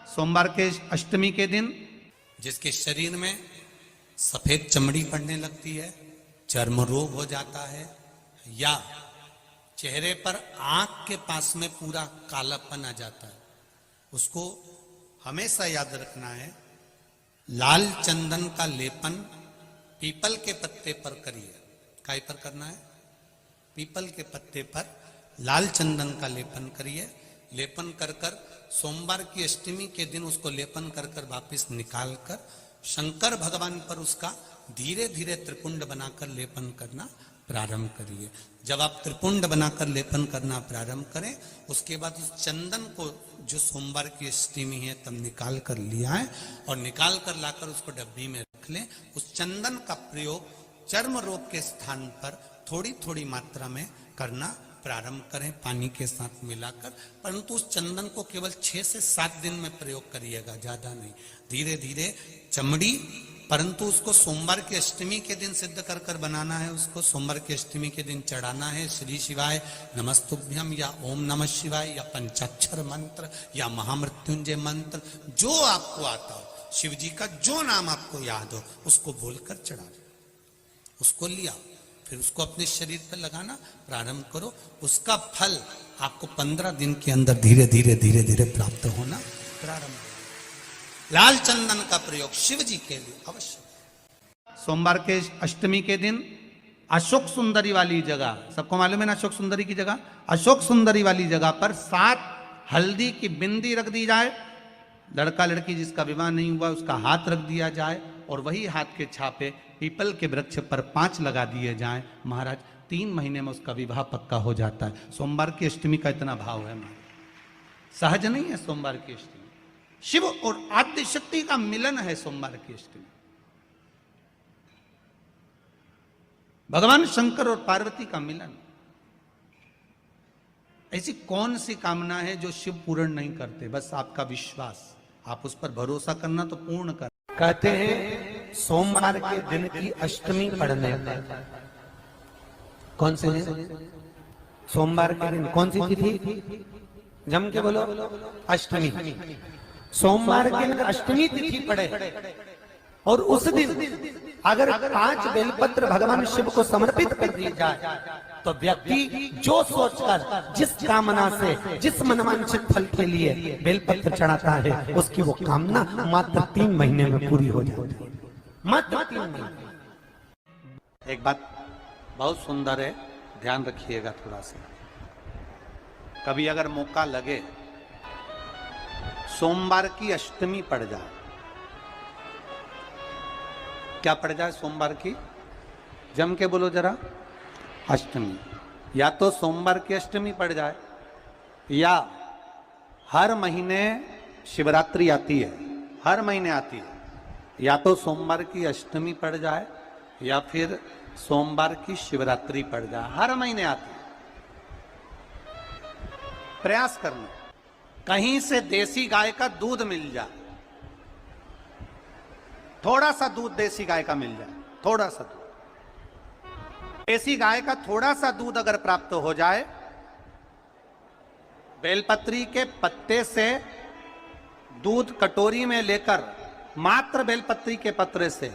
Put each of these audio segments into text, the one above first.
सोमवार के अष्टमी के दिन जिसके शरीर में सफेद चमड़ी पड़ने लगती है, चर्म रोग हो जाता है, या चेहरे पर आंख के पास में पूरा कालापन आ जाता है, उसको हमेशा याद रखना है, लाल चंदन का लेपन पीपल के पत्ते पर करिए। काय पर करना है? पीपल के पत्ते पर लाल चंदन का लेपन करिए। लेपन कर कर सोमवार की अष्टमी के दिन उसको लेपन कर कर वापिस निकाल कर शंकर भगवान पर उसका धीरे धीरे त्रिपुंड बनाकर लेपन करना प्रारंभ करिए। जब आप त्रिपुंड बनाकर लेपन करना प्रारंभ करें, उसके बाद उस चंदन को जो सोमवार की अष्टमी है तब निकाल कर लिया है और निकाल कर लाकर उसको डब्बी में रख लें। उस चंदन का प्रयोग चर्म रोग के स्थान पर थोड़ी थोड़ी मात्रा में करना प्रारंभ करें, पानी के साथ मिलाकर। परंतु उस चंदन को केवल 6 से 7 दिन में प्रयोग करिएगा, ज्यादा नहीं। धीरे धीरे चमड़ी, परंतु उसको सोमवार की अष्टमी के दिन सिद्ध कर कर बनाना है। उसको सोमवार की अष्टमी के दिन चढ़ाना है श्री शिवाय नमस्तुभ्यम या ओम नमः शिवाय या पंचाक्षर मंत्र या महामृत्युंजय मंत्र, जो आपको आता हो, शिव जी का जो नाम आपको याद हो उसको बोलकर चढ़ा दो। उसको लिया, फिर उसको अपने शरीर पर लगाना प्रारंभ करो। उसका फल आपको 15 दिन के अंदर धीरे धीरे धीरे धीरे प्राप्त होना प्रारंभ हो। लाल चंदन का प्रयोग शिव जी के लिए अवश्य। सोमवार के अष्टमी के दिन अशोक सुंदरी वाली जगह, सबको मालूम है ना अशोक सुंदरी की जगह? अशोक सुंदरी वाली जगह पर 7 हल्दी की बिंदी रख दी जाए। लड़का लड़की जिसका विवाह नहीं हुआ उसका हाथ रख दिया जाए और वही हाथ के छापे पीपल के वृक्ष पर 5 लगा दिए जाएं। महाराज 3 महीने में उसका विवाह पक्का हो जाता है। सोमवार की अष्टमी का इतना भाव है महाराज, सहज नहीं है सोमवार की अष्टमी। शिव और आद्य शक्ति का मिलन है सोमवार की अष्टमी। भगवान शंकर और पार्वती का मिलन। ऐसी कौन सी कामना है जो शिव पूर्ण नहीं करते? बस आपका विश्वास, आप उस पर भरोसा करना तो पूर्ण कर। कहते हैं सोमवार के दिन की अष्टमी पढ़ने पर, कौन से दिन? सोमवार के दिन कौन सी तिथि? जम के बोलो, अष्टमी। सोमवार के दिन अष्टमी तिथि पढ़े और उस दिन अगर 5 बेलपत्र भगवान शिव को समर्पित कर दिए जाए तो व्यक्ति जो सोचकर, जिस कामना से, जिस मनवांछित फल के लिए बेलपत्र चढ़ाता है, उसकी वो कामना मात्र 3 महीने में पूरी हो जाती है। मात्र 3 महीने। एक बात बहुत सुंदर है, ध्यान रखिएगा थोड़ा सा। कभी अगर मौका लगे सोमवार की अष्टमी पड़ जाए, क्या पड़ जाए सोमवार की? जम के बोलो जरा। अष्टमी। या तो सोमवार की अष्टमी पड़ जाए, या हर महीने शिवरात्रि आती है, हर महीने आती है, या तो सोमवार की अष्टमी पड़ जाए या फिर सोमवार की शिवरात्रि पड़ जाए, हर महीने आती है। प्रयास करना कहीं से देसी गाय का दूध मिल जाए, थोड़ा सा दूध देसी गाय का मिल जाए, थोड़ा सा दूध देसी गाय का थोड़ा सा दूध अगर प्राप्त हो जाए, बेलपत्री के पत्ते से दूध कटोरी में लेकर, मात्र बेलपत्री के पत्रे से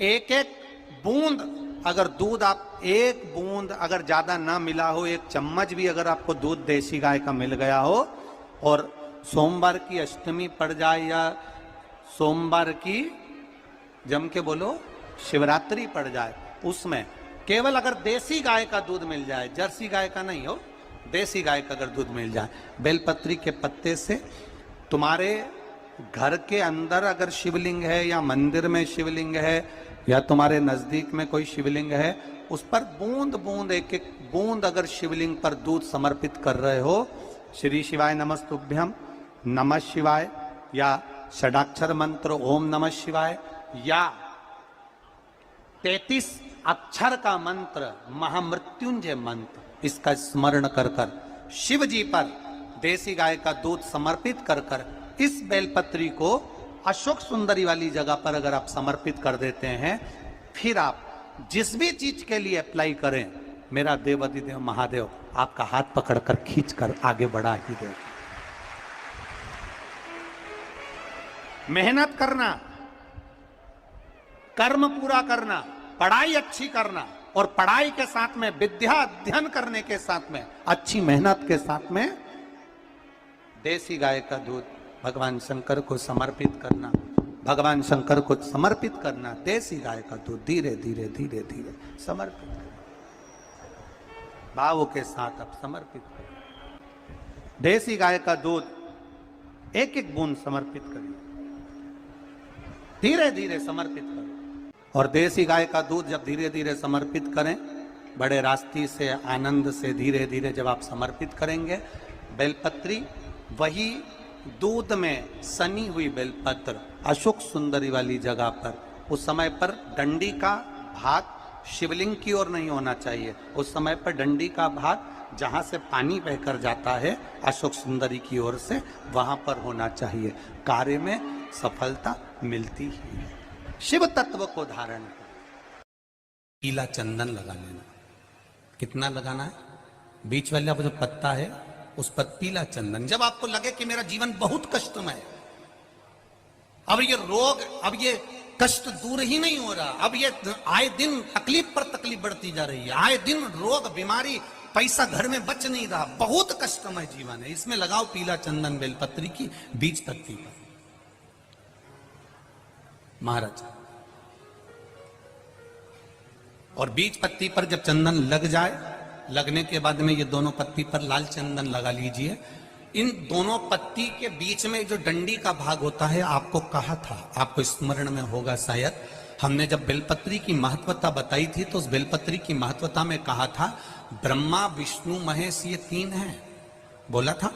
एक एक बूंद अगर दूध, आप एक बूंद अगर ज्यादा ना मिला हो, 1 चम्मच भी अगर आपको दूध देसी गाय का मिल गया हो और सोमवार की अष्टमी पड़ जाए या सोमवार की, जम के बोलो, शिवरात्रि पड़ जाए, उसमें केवल अगर देसी गाय का दूध मिल जाए, जर्सी गाय का नहीं हो, देसी गाय का अगर दूध मिल जाए, बेलपत्री के पत्ते से, तुम्हारे घर के अंदर अगर शिवलिंग है या मंदिर में शिवलिंग है या तुम्हारे नजदीक में कोई शिवलिंग है, उस पर बूंद बूंद, एक एक बूंद अगर शिवलिंग पर दूध समर्पित कर रहे हो, श्री शिवाय नमस्तुभ्यम, नमः शिवाय या षडाक्षर मंत्र ओम नमः शिवाय या 33 अक्षर का मंत्र महामृत्युंजय मंत्र, इसका स्मरण कर कर शिव जी पर देसी गाय का दूध समर्पित कर कर इस बेलपत्री को अशोक सुंदरी वाली जगह पर अगर आप समर्पित कर देते हैं, फिर आप जिस भी चीज के लिए अप्लाई करें, मेरा देवाधिदेव महादेव आपका हाथ पकड़कर खींचकर आगे बढ़ा ही दे। मेहनत करना, कर्म पूरा करना, पढ़ाई अच्छी करना, और पढ़ाई के साथ में विद्या अध्ययन करने के साथ में अच्छी मेहनत के साथ में देसी गाय का दूध भगवान शंकर को समर्पित करना, भगवान शंकर को समर्पित करना। देसी गाय का दूध धीरे धीरे धीरे धीरे समर्पित करना, भावों के साथ अब समर्पित करो। देसी गाय का दूध एक एक बूंद समर्पित करिए, धीरे धीरे समर्पित करो। और देसी गाय का दूध जब धीरे धीरे समर्पित करें, बड़े रास्ते से आनंद से धीरे धीरे जब आप समर्पित करेंगे, बेलपत्री वही दूध में सनी हुई बेलपत्र अशोक सुंदरी वाली जगह पर, उस समय पर डंडी का भाग शिवलिंग की ओर नहीं होना चाहिए, उस समय पर डंडी का भाग जहां से पानी बहकर जाता है अशोक सुंदरी की ओर से, वहां पर होना चाहिए। कार्य में सफलता मिलती ही है। शिव तत्व को धारण कर पीला चंदन लगा लेना। कितना लगाना है? बीच वाला जो पत्ता है उस पर पीला चंदन। जब आपको लगे कि मेरा जीवन बहुत कष्टमय है, अब ये रोग, अब ये कष्ट दूर ही नहीं हो रहा, अब ये आए दिन तकलीफ पर तकलीफ बढ़ती जा रही है, आए दिन रोग बीमारी, पैसा घर में बच नहीं रहा, बहुत कष्टमय जीवन है, इसमें लगाओ पीला चंदन बेलपत्री की बीज पत्ती पर। महाराज, और बीज पत्ती पर जब चंदन लग जाए, लगने के बाद में ये दोनों पत्ती पर लाल चंदन लगा लीजिए। इन दोनों पत्ती के बीच में जो डंडी का भाग होता है, आपको कहा था, आपको स्मरण में होगा शायद, हमने जब बेलपत्री की महत्वता बताई थी तो उस बेलपत्री की महत्वता में कहा था ब्रह्मा विष्णु महेश ये तीन हैं, बोला था।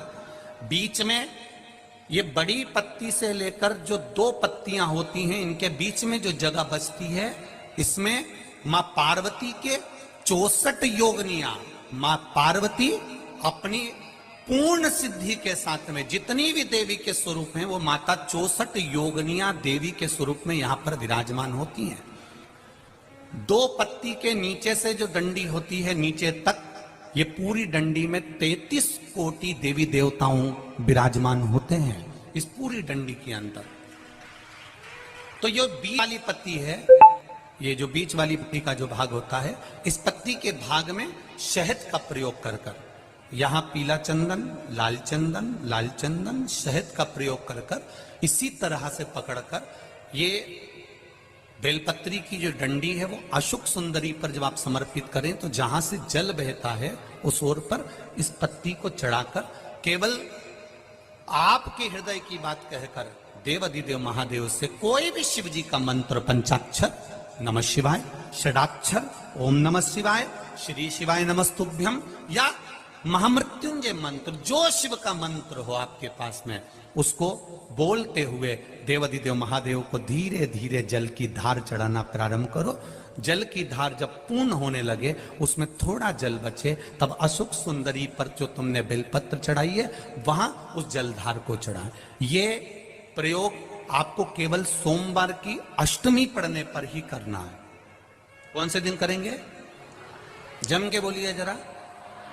बीच में ये बड़ी पत्ती से लेकर जो दो पत्तियां होती हैं, इनके बीच में जो जगह बचती है, इसमें मां पार्वती के 64 योगनियां, मां पार्वती अपनी पूर्ण सिद्धि के साथ में जितनी भी देवी के स्वरूप हैं, वो माता 64 योगनियां देवी के स्वरूप में यहां पर विराजमान होती हैं। दो पत्ती के नीचे से जो डंडी होती है नीचे तक, ये पूरी डंडी में 33 कोटि देवी देवताओं विराजमान होते हैं इस पूरी डंडी के अंदर। तो ये बीच वाली पत्ती है, ये जो बीच वाली पत्ती का जो भाग होता है, इस पत्ती के भाग में शहद का प्रयोग कर कर, यहां पीला चंदन, लाल चंदन, लाल चंदन, शहद का प्रयोग कर कर, इसी तरह से पकड़कर ये बेलपत्री की जो डंडी है वो अशोक सुंदरी पर जब आप समर्पित करें, तो जहां से जल बहता है उस ओर पर इस पत्ती को चढ़ाकर केवल आपके हृदय की बात कहकर देवाधिदेव महादेव से कोई भी शिव जी का मंत्र, पंचाक्षर नमः शिवाय, षडाक्षर ओम नमः शिवाय, श्री शिवाय नमस्तुभ्यम, या महामृत्युंजय मंत्र, जो शिव का मंत्र हो आपके पास में, उसको बोलते हुए देवाधिदेव महादेव को धीरे धीरे जल की धार चढ़ाना प्रारंभ करो। जल की धार जब पूर्ण होने लगे, उसमें थोड़ा जल बचे, तब अशोक सुंदरी पर जो तुमने बेलपत्र चढ़ाई है वहां उस जलधार को चढ़ाएं। ये प्रयोग आपको केवल सोमवार की अष्टमी पढ़ने पर ही करना है। कौन से दिन करेंगे? जम के बोलिए जरा।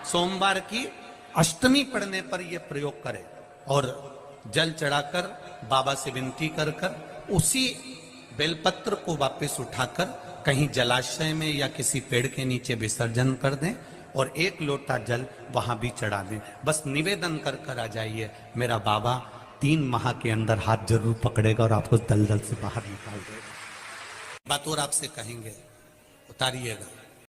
सोमवार की अष्टमी पढ़ने पर यह प्रयोग करें और जल चढ़ाकर बाबा से विनती कर कर उसी बेलपत्र को वापस उठाकर कहीं जलाशय में या किसी पेड़ के नीचे विसर्जन कर दें और एक लोटा जल वहां भी चढ़ा दें। बस निवेदन कर कर आ जाइए, मेरा बाबा 3 माह के अंदर हाथ जरूर पकड़ेगा और आपको दलदल से बाहर निकाल देगा। बात और आपसे कहेंगे, उतारिएगा।